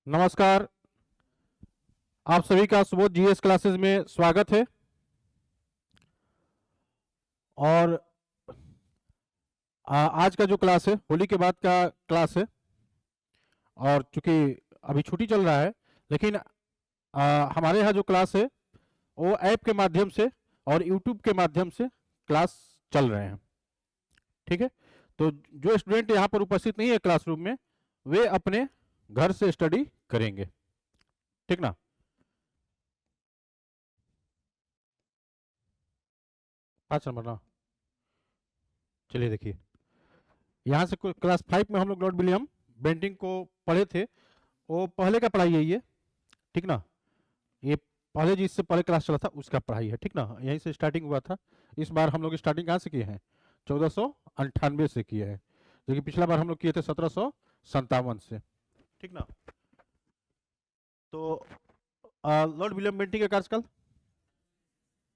नमस्कार। आप सभी का सुबोध जीएस क्लासेस में स्वागत है। और आज का जो क्लास है होली के बाद का क्लास है। और चूंकि अभी छुट्टी चल रहा है, लेकिन हमारे यहाँ जो क्लास है वो ऐप के माध्यम से और यूट्यूब के माध्यम से क्लास चल रहे हैं। ठीक है, तो जो स्टूडेंट यहाँ पर उपस्थित नहीं है क्लासरूम में, वे अपने घर से स्टडी करेंगे। ठीक ना। पाँच नंबर ना, चलिए देखिए, यहाँ से क्लास 5 में हम लोग लॉर्ड विलियम बेंटिंग को पढ़े थे। वो पहले का पढ़ाई है ये, ठीक ना। ये पहले जिससे पहले क्लास चला था उसका पढ़ाई है, ठीक ना। यहीं से स्टार्टिंग हुआ था। इस बार हम लोग स्टार्टिंग कहाँ से किए हैं? 1498 से किए हैं, जो कि पिछला बार हम लोग किए थे 1757 से, ठीक ना। तो लॉर्ड विलियम बेंटिंग का कार्यकाल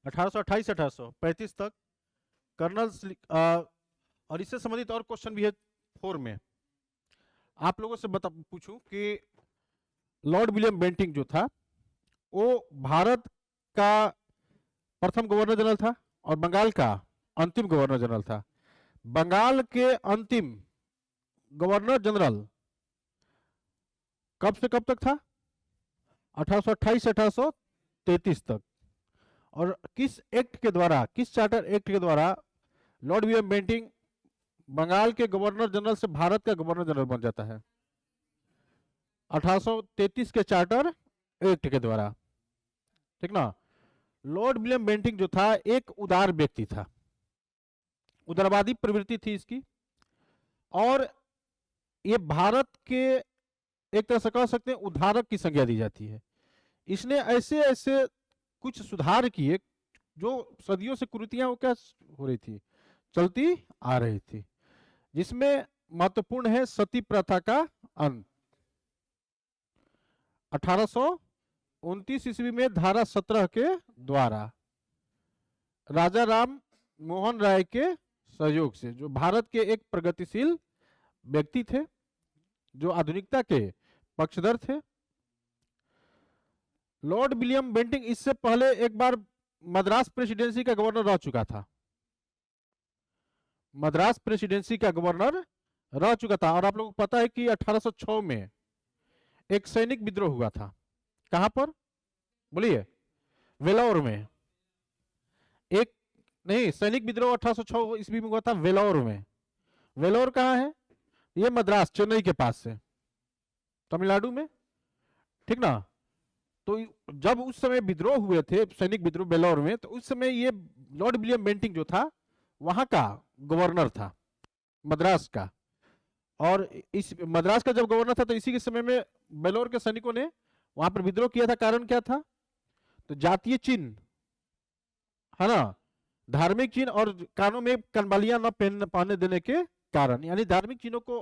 1828 से 1835 तक। कर्नल और इससे संबंधित और क्वेश्चन भी है 4 में। आप लोगों से पूछूं कि लॉर्ड विलियम बेंटिंग जो था वो भारत का प्रथम गवर्नर जनरल था और बंगाल का अंतिम गवर्नर जनरल था। बंगाल के अंतिम गवर्नर जनरल कब से कब तक था? 1828 से 1833 तक। और किस एक्ट के द्वारा, किस चार्टर एक्ट के द्वारा लॉर्ड विलियम बेंटिंग बंगाल के गवर्नर जनरल से भारत का गवर्नर जनरल बन जाता है? 1833 के चार्टर एक्ट के द्वारा, ठीक ना। लॉर्ड विलियम बेंटिंग जो था एक उदार व्यक्ति था, उदारवादी प्रवृत्ति थी इसकी। और ये भारत के एक तरह से कह सकते हैं उद्धारक की संज्ञा दी जाती है। इसने ऐसे ऐसे कुछ सुधार किए जो सदियों से कुरीतियां वो क्या हो रही थी, चलती आ रही थी, जिसमें महत्वपूर्ण है सती प्रथा का अंत। 1829 ईस्वी में धारा 17 के द्वारा राजा राम मोहन राय के सहयोग से, जो भारत के एक प्रगतिशील व्यक्ति थे, जो आधुनिकता के पक्षधर थे। लॉर्ड विलियम बेंटिंग इससे पहले एक बार मद्रास प्रेसिडेंसी का गवर्नर रह चुका था। मद्रास प्रेसिडेंसी का गवर्नर रह चुका था। और आप लोगों को पता है कि 1806 में एक सैनिक विद्रोह हुआ था। कहां पर बोलिए? वेलोर में। एक नहीं, सैनिक विद्रोह 1806 ईस्वी में हुआ था वेलोर में। वेलोर कहां है? ये मद्रास, चेन्नई के पास से, तमिलनाडु में, ठीक ना। तो जब उस समय विद्रोह हुए थे, सैनिक विद्रोह वेलोर में, तो उस समय ये लॉर्ड विलियम बेंटिंग जो था वहां का गवर्नर था, मद्रास का। और इस मद्रास का जब गवर्नर था तो इसी के समय में वेलोर के सैनिकों ने वहां पर विद्रोह किया था। कारण क्या था? तो जातीय चिन्ह है ना, धार्मिक चिन्ह और कानों में कनबलियां न पहनने देने के कारण, यानी धार्मिक चिन्हों को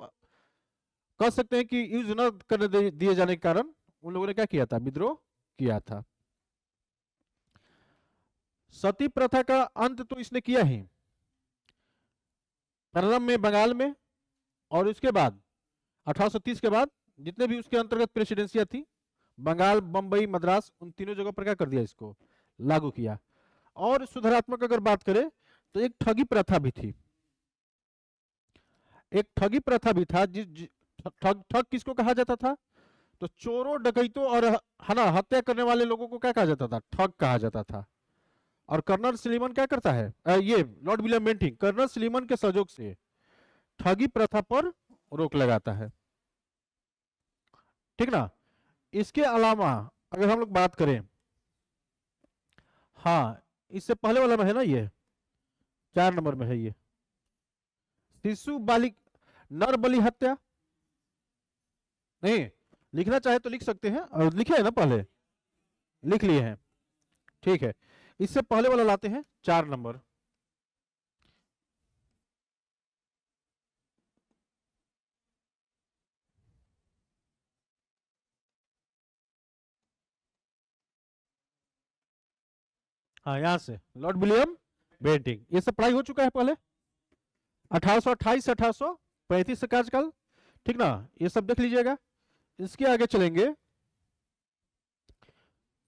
कह सकते हैं कि यूज न करने दिए जाने के कारण उन लोगों ने क्या किया था? विद्रोह किया था। सती प्रथा का अंत तो इसने किया ही, प्रारंभ में बंगाल में, और उसके बाद 1830 के बाद जितने भी उसके अंतर्गत प्रेसिडेंसियां थी, बंगाल, बंबई, मद्रास, उन तीनों जगह पर क्या कर दिया? इसको लागू किया। और सुधारात्मक अगर बात करें तो एक ठगी प्रथा भी थी। एक ठगी प्रथा भी था। ठग किसको कहा जाता था? तो चोरों, डकैतों और है ना हत्या करने वाले लोगों को क्या कहा जाता था? ठग कहा जाता था। और कर्नल सलीमन क्या करता है? ये Lord William Bentinck colonel Sleeman के सहयोग से ठगी प्रथा पर रोक लगाता है, ठीक ना। इसके अलावा अगर हम लोग बात करें, हाँ, इससे पहले वाला में है ना, ये 4 नंबर में है, ये शिशु बालिक नर बलि हत्या। नहीं लिखना चाहे तो लिख सकते हैं, और लिखे है ना, पहले लिख लिए हैं, ठीक है। इससे पहले वाला लाते हैं 4 नंबर। हाँ, यहां से लॉर्ड विलियम बेंटिंग, ये सब पढ़ाई हो चुका है पहले। 1828 से 1835 का कार्यकाल, ठीक ना, ये सब देख लीजिएगा। इसके आगे चलेंगे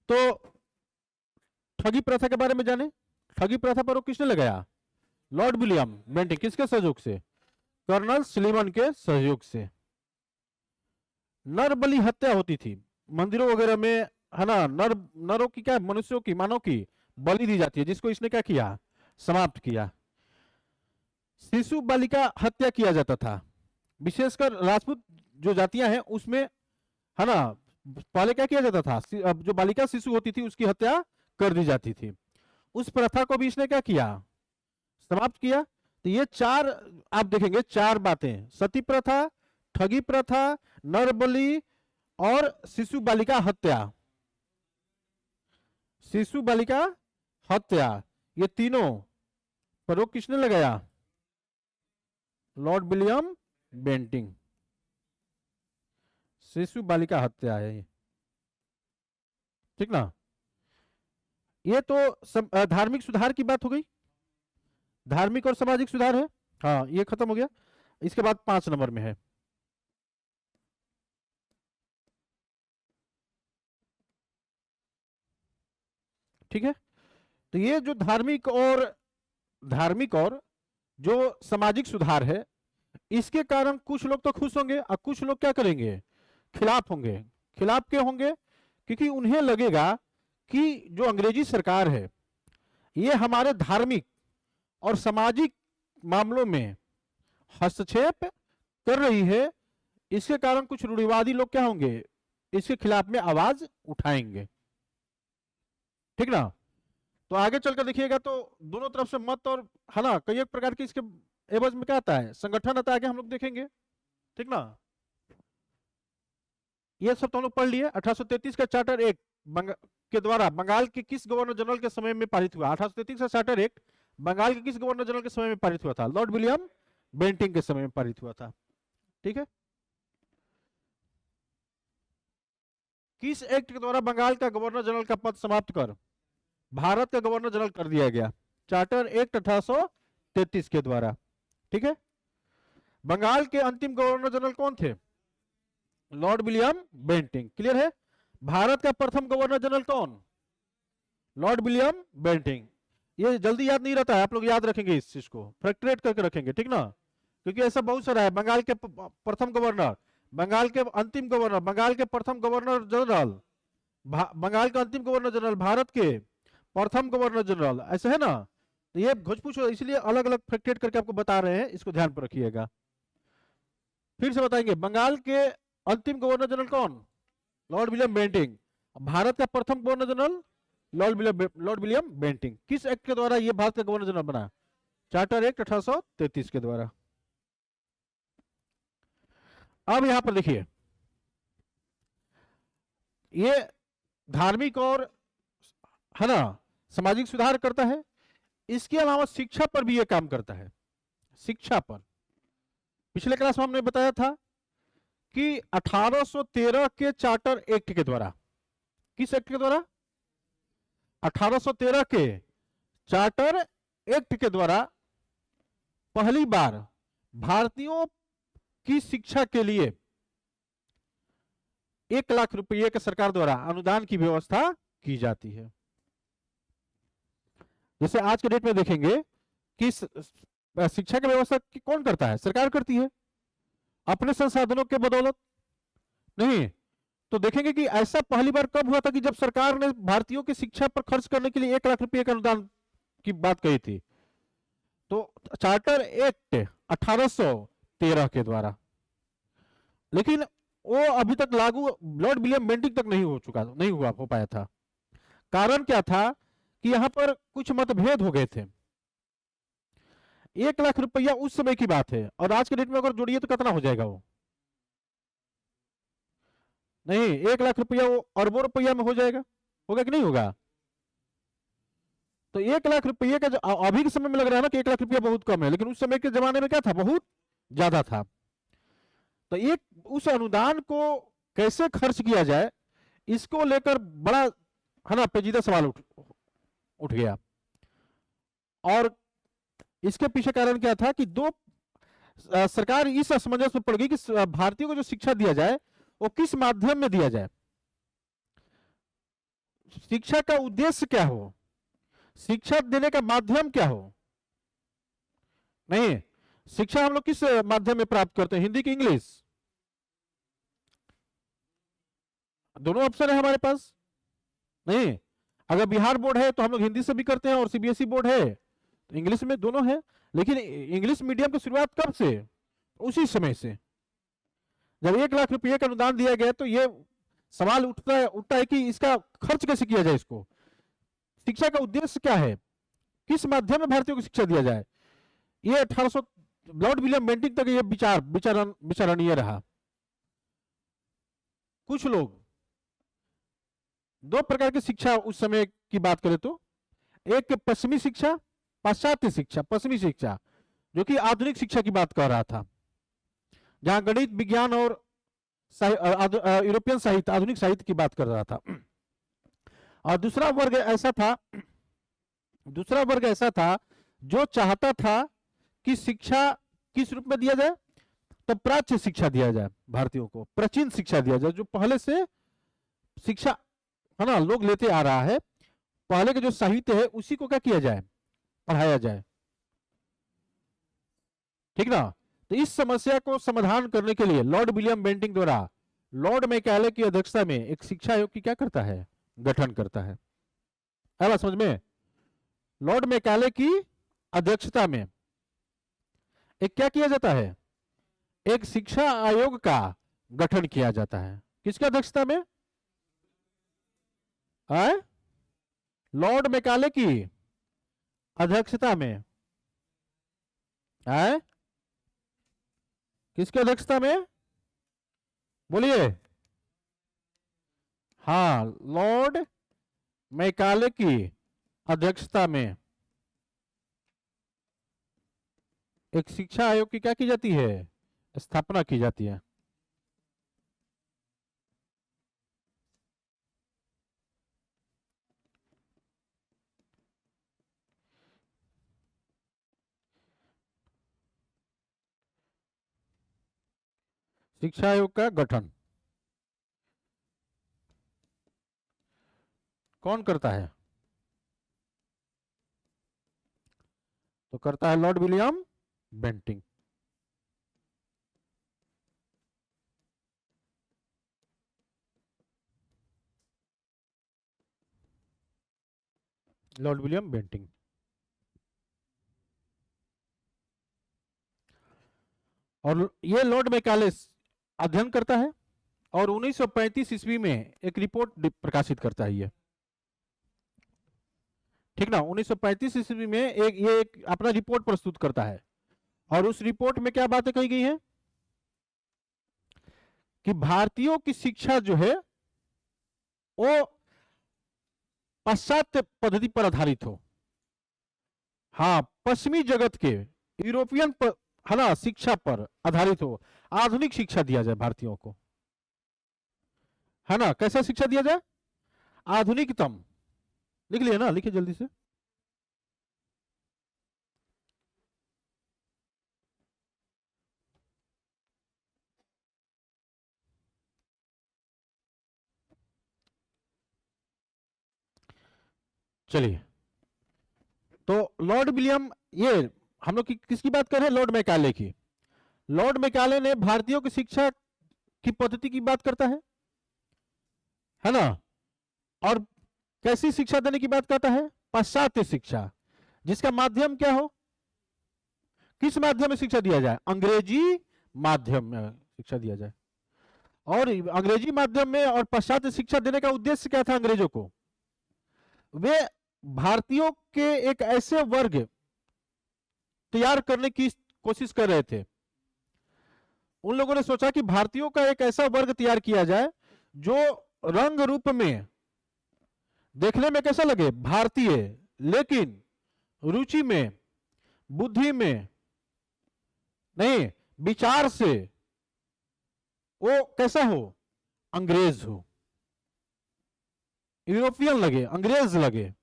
तो ठगी प्रथा के बारे में जाने। ठगी प्रथा पर रोक किसने लगाया? Lord William Bentinck. किसके सहयोग से? कर्नल सलीमन के सहयोग से। नर बलि हत्या होती थी मंदिरों वगैरह में, है ना। नरों की, क्या मनुष्यों की, मानव की बलि दी जाती है, जिसको इसने क्या किया? समाप्त किया। शिशु बालिका हत्या किया जाता था, विशेषकर राजपूत जो जातियां हैं उसमें, है ना। पहले क्या किया जाता था? अब जो बालिका शिशु होती थी उसकी हत्या कर दी जाती थी। उस प्रथा को भी इसने क्या किया? समाप्त किया। तो ये चार आप देखेंगे, चार बातें: सती प्रथा, ठगी प्रथा, नरबलि और शिशु बालिका हत्या। शिशु बालिका हत्या, ये तीनों पर रोक किसने लगाया? Lord William Bentinck. शिशु बालिका हत्या है ये, ठीक ना। ये तो धार्मिक सुधार की बात हो गई, धार्मिक और सामाजिक सुधार है। हाँ, ये खत्म हो गया। इसके बाद 5 नंबर में है, ठीक है। तो ये जो धार्मिक और जो सामाजिक सुधार है, इसके कारण कुछ लोग तो खुश होंगे और कुछ लोग क्या करेंगे? खिलाफ होंगे। खिलाफ क्यों होंगे? क्योंकि उन्हें लगेगा कि जो अंग्रेजी सरकार है ये हमारे धार्मिक और सामाजिक मामलों में हस्तक्षेप कर रही है। इसके कारण कुछ रूढ़िवादी लोग क्या होंगे? इसके खिलाफ में आवाज उठाएंगे, ठीक ना। तो आगे चलकर देखिएगा तो दोनों तरफ से मत और, है ना, कई एक प्रकार के इसके एवज में क्या आता है? संगठन आता है, आगे हम लोग देखेंगे, ठीक ना। ये सब तो हम लोग पढ़ लिए। 1833 का चार्टर एक्ट के द्वारा बंगाल के किस गवर्नर जनरल के समय में पारित हुआ? 1833 का चार्टर एक्ट बंगाल के किस गवर्नर जनरल के समय में पारित हुआ था? लॉर्ड विलियम बेंटिंग के समय में पारित हुआ था, ठीक है। किस एक्ट के द्वारा बंगाल का गवर्नर जनरल का पद समाप्त कर भारत का गवर्नर जनरल कर दिया गया? चार्टर एक्ट 1833 के द्वारा, ठीक है। बंगाल के अंतिम गवर्नर जनरल कौन थे? लॉर्ड विलियम बेंटिंग, क्लियर है। भारत का प्रथम गवर्नर जनरल कौन? Lord William Bentinck. ये जल्दी याद नहीं रहता है, आप लोग याद रखेंगे इस चीज को, फ्रैक्चरेट करके रखेंगे, ठीक ना। क्योंकि ऐसा बहुत सारा है, बंगाल के प्रथम गवर्नर, बंगाल के अंतिम गवर्नर, बंगाल के प्रथम गवर्नर जनरल, बंगाल का अंतिम गवर्नर जनरल, भारत के प्रथम गवर्नर जनरल, ऐसे है ना। तो ये घोषपूछ, इसलिए अलग अलग फ्रैक्चरेट करके आपको बता रहे हैं, इसको ध्यान पर रखिएगा। फिर से बताएंगे, बंगाल के अंतिम गवर्नर जनरल कौन? Lord William Bentinck. भारत का प्रथम governor general lord William Bentinck. किस एक्ट के द्वारा यह भारत का गवर्नर जनरल बना? चार्टर एक्ट 1833 के द्वारा। अब यहां पर देखिए, ये धार्मिक और, है ना, सामाजिक सुधार करता है। इसके अलावा शिक्षा पर भी यह काम करता है। शिक्षा पर पिछले क्लास में हमने बताया था कि 1813 के चार्टर एक्ट के द्वारा, किस एक्ट के द्वारा? 1813 के चार्टर एक्ट के द्वारा पहली बार भारतीयों की शिक्षा के लिए 1 लाख रुपये के सरकार द्वारा अनुदान की व्यवस्था की जाती है। जैसे आज के डेट में देखेंगे कि शिक्षा की व्यवस्था कौन करता है? सरकार करती है, अपने संसाधनों के बदौलत नहीं। तो देखेंगे कि ऐसा पहली बार कब हुआ था कि जब सरकार ने भारतीयों की शिक्षा पर खर्च करने के लिए 1 लाख रुपए का अनुदान की बात कही थी। तो चार्टर एक्ट 1813 के द्वारा, लेकिन वो अभी तक लागू लॉर्ड विलियम बेंटिंग तक नहीं हो पाया था। कारण क्या था कि यहां पर कुछ मतभेद हो गए थे। 1 लाख रुपया उस समय की बात है, और आज के डेट में अगर जोड़िए तो कितना हो जाएगा? वो नहीं, 1 लाख रुपया वो अरबों रुपया में हो जाएगा, होगा कि नहीं होगा? तो 1 लाख रुपये का, अभी के समय में लग रहा है ना कि 1 लाख रुपया बहुत कम है, लेकिन उस समय के जमाने में क्या था? बहुत ज्यादा था। तो एक उस अनुदान को कैसे खर्च किया जाए, इसको लेकर बड़ा, है ना, पेचीदा सवाल उठ गया। और इसके पीछे कारण क्या था कि सरकार इस असमंजस में पड़ गई कि भारतीयों को जो शिक्षा दिया जाए वो किस माध्यम में दिया जाए। शिक्षा का उद्देश्य क्या हो, शिक्षा देने का माध्यम क्या हो। नहीं, शिक्षा हम लोग किस माध्यम में प्राप्त करते हैं, हिंदी की इंग्लिश, दोनों ऑप्शन है हमारे पास। नहीं, अगर बिहार बोर्ड है तो हम लोग हिंदी से भी करते हैं, और सीबीएसई बोर्ड है तो इंग्लिश में, दोनों है। लेकिन इंग्लिश मीडियम की शुरुआत कब से, उसी समय से जब 1 लाख रुपये का अनुदान दिया गया, तो ये सवाल उठता है कि इसका खर्च कैसे किया जाए, इसको शिक्षा का उद्देश्य क्या है, किस माध्यम में भारतीयों को शिक्षा दिया जाए। ये 1800 लॉर्ड विलियम बेंटिंक तक ये विचारणीय रहा। कुछ लोग दो प्रकार की शिक्षा उस समय की बात करें तो, एक पश्चिमी शिक्षा, पाश्चात्य शिक्षा, पश्चिमी शिक्षा जो कि आधुनिक शिक्षा की बात कर रहा था, जहां गणित, विज्ञान और यूरोपियन साहित्य, आधुनिक साहित्य की बात कर रहा था। और दूसरा वर्ग ऐसा था जो चाहता था कि शिक्षा किस रूप में दिया जाए, तो प्राच्य शिक्षा दिया जाए, भारतीयों को प्राचीन शिक्षा दिया जाए, जो पहले से शिक्षा है ना लोग लेते आ रहा है, पहले के जो साहित्य है उसी को क्या किया जाए, पढ़ाया जाए। ठीक ना। तो इस समस्या को समाधान करने के लिए लॉर्ड विलियम बेंटिंक द्वारा लॉर्ड मैकाले की अध्यक्षता में एक शिक्षा आयोग की क्या करता है, गठन करता है। बात समझ में। लॉर्ड मैकाले की अध्यक्षता में एक क्या किया जाता है, एक शिक्षा आयोग का गठन किया जाता है। किसकी अध्यक्षता में, लॉर्ड मैकाले की अध्यक्षता में, किसकी अध्यक्षता में, बोलिए। हाँ, लॉर्ड मैकाले की अध्यक्षता में एक शिक्षा आयोग की क्या की जाती है, स्थापना की जाती है। शिक्षा आयोग का गठन कौन करता है, तो करता है Lord William Bentinck. Lord William Bentinck. और ये लॉर्ड मैकाले अध्ययन करता है और 1935 ईस्वी में एक रिपोर्ट प्रकाशित करता है ये। ठीक ना, 1935 ईस्वी में एक अपना रिपोर्ट प्रस्तुत करता है, और उस रिपोर्ट में क्या बातें कही गई हैं कि भारतीयों की शिक्षा जो है वो पाश्चात्य पद्धति पर आधारित हो। हाँ, पश्चिमी जगत के यूरोपियन है ना शिक्षा पर आधारित हो, आधुनिक शिक्षा दिया जाए भारतीयों को, है ना। कैसा शिक्षा दिया जाए, आधुनिकतम। लिख लिया ना, लिखिए जल्दी से। चलिए, तो लॉर्ड विलियम, ये हम लोग किसकी बात कर रहे हैं, लॉर्ड मैकाले की। लॉर्ड मैकाले ने भारतीयों की शिक्षा की पद्धति की बात करता है ना, और कैसी शिक्षा देने की बात करता है, पाश्चात्य शिक्षा, जिसका माध्यम क्या हो, किस माध्यम में शिक्षा दिया जाए, अंग्रेजी माध्यम में शिक्षा दिया जाए। और अंग्रेजी माध्यम में और पाश्चात्य शिक्षा देने का उद्देश्य क्या था अंग्रेजों को, वे भारतीयों के एक ऐसे वर्ग तैयार करने की कोशिश कर रहे थे। उन लोगों ने सोचा कि भारतीयों का एक ऐसा वर्ग तैयार किया जाए जो रंग रूप में देखने में कैसा लगे, भारतीय, लेकिन रुचि में, बुद्धि में नहीं, विचार से वो कैसा हो, अंग्रेज हो, यूरोपियन लगे, अंग्रेज लगे।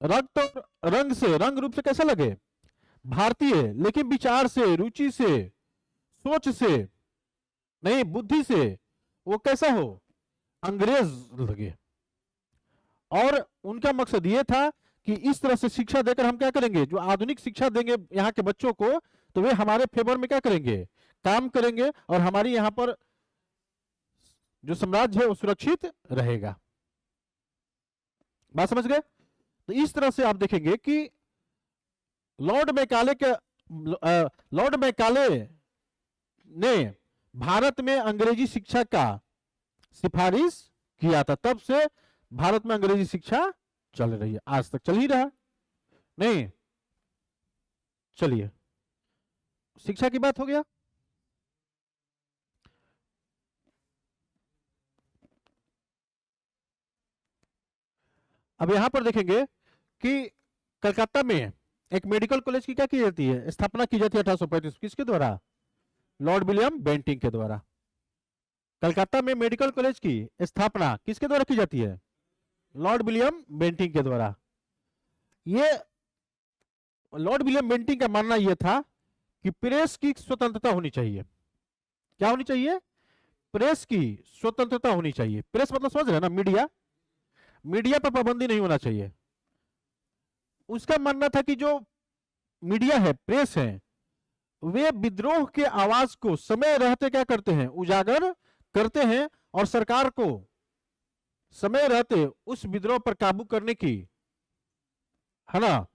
रंग रूप से कैसा लगे, भारतीय, लेकिन विचार से, रुचि से, सोच से नहीं, बुद्धि से। वो कैसा हो, अंग्रेज लगे। और उनका मकसद ये था कि इस तरह से शिक्षा देकर हम क्या करेंगे, जो आधुनिक शिक्षा देंगे यहाँ के बच्चों को, तो वे हमारे फेवर में क्या करेंगे, काम करेंगे, और हमारी यहाँ पर जो साम्राज्य है वो सुरक्षित रहेगा। बात समझ गए? तो इस तरह से आप देखेंगे कि लॉर्ड मैकाले ने भारत में अंग्रेजी शिक्षा का सिफारिश किया था। तब से भारत में अंग्रेजी शिक्षा चल रही है, आज तक चल ही रहा। नहीं, चलिए, शिक्षा की बात हो गया। अब यहां पर देखेंगे कि कलकत्ता में एक मेडिकल कॉलेज की क्या की जाती है, स्थापना की जाती है 1835। किसके द्वारा? लॉर्ड विलियम बेंटिंग के द्वारा। कलकत्ता में मेडिकल कॉलेज की स्थापना किसके द्वारा की जाती है? लॉर्ड विलियम बेंटिंग के द्वारा। ये लॉर्ड विलियम बेंटिंग का मानना यह था कि प्रेस की स्वतंत्रता होनी चाहिए। क्या होनी चाहिए? प्रेस की स्वतंत्रता होनी चाहिए। प्रेस मतलब समझ रहे हैं ना, मीडिया। मीडिया पर पाबंदी नहीं होना चाहिए। उसका मानना था कि जो मीडिया है, प्रेस है, वे विद्रोह के आवाज को समय रहते क्या करते हैं, उजागर करते हैं, और सरकार को समय रहते उस विद्रोह पर काबू करने की, है ना,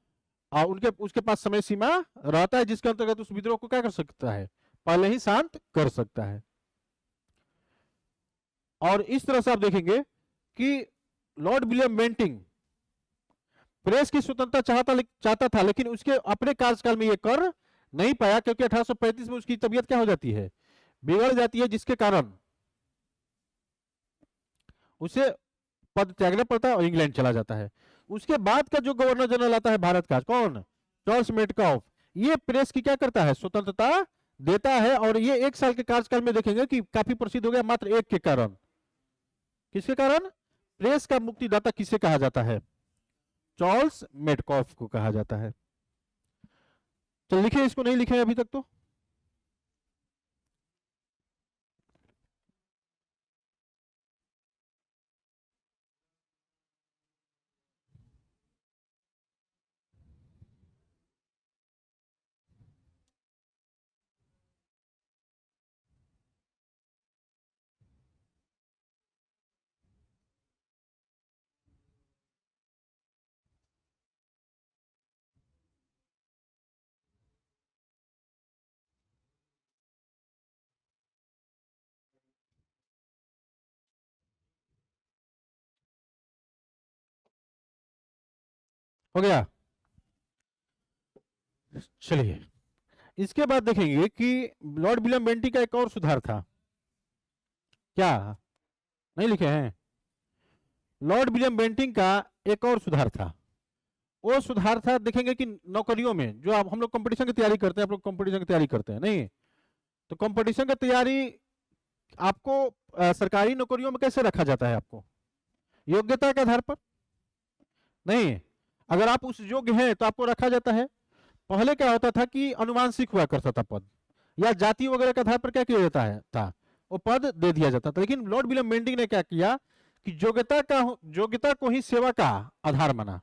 और उसके पास समय सीमा रहता है जिसके अंतर्गत उस विद्रोह को क्या कर सकता है, पहले ही शांत कर सकता है। और इस तरह से आप देखेंगे कि लॉर्ड विलियम बेंटिंग प्रेस की स्वतंत्रता चाहता था, लेकिन उसके अपने कार्यकाल में यह कर नहीं पाया, क्योंकि 1835 में उसकी तबीयत क्या हो जाती है, बिगड़ जाती है, जिसके कारण उसे पद त्यागना पड़ता है और इंग्लैंड चला जाता है। उसके बाद का जो गवर्नर जनरल आता है भारत का, कौन? Charles Metcalfe. ये प्रेस की क्या करता है, स्वतंत्रता देता है। और ये 1 साल के कार्यकाल में देखेंगे कि काफी प्रसिद्ध हो गया, मात्र एक के कारण। किसके कारण? प्रेस का मुक्तिदाता किसे कहा जाता है? चार्ल्स मेटकाफ को कहा जाता है। तो लिखे, इसको नहीं लिखे अभी तक तो। हो गया। चलिए, इसके बाद देखेंगे कि लॉर्ड विलियम बेंटिंग का एक और सुधार था। क्या नहीं लिखे हैं? लॉर्ड विलियम बेंटिंग का एक और सुधार था। वो सुधार था, देखेंगे कि नौकरियों में जो आप हम लोग कंपटीशन की तैयारी करते हैं, आप लोग कंपटीशन की तैयारी करते हैं नहीं? तो कंपटीशन की तैयारी आपको सरकारी नौकरियों में कैसे रखा जाता है? आपको योग्यता के आधार पर नहीं, अगर आप उस योग्य हैं तो आपको रखा जाता है। पहले क्या होता था कि अनुवांशिक हुआ करता था पद, या जाति वगैरह के आधार पर क्या किया जाता है था, वो पद दे दिया जाता था। लेकिन लॉर्ड विलियम बेंटिंग ने क्या किया कि योग्यता को ही सेवा का आधार माना।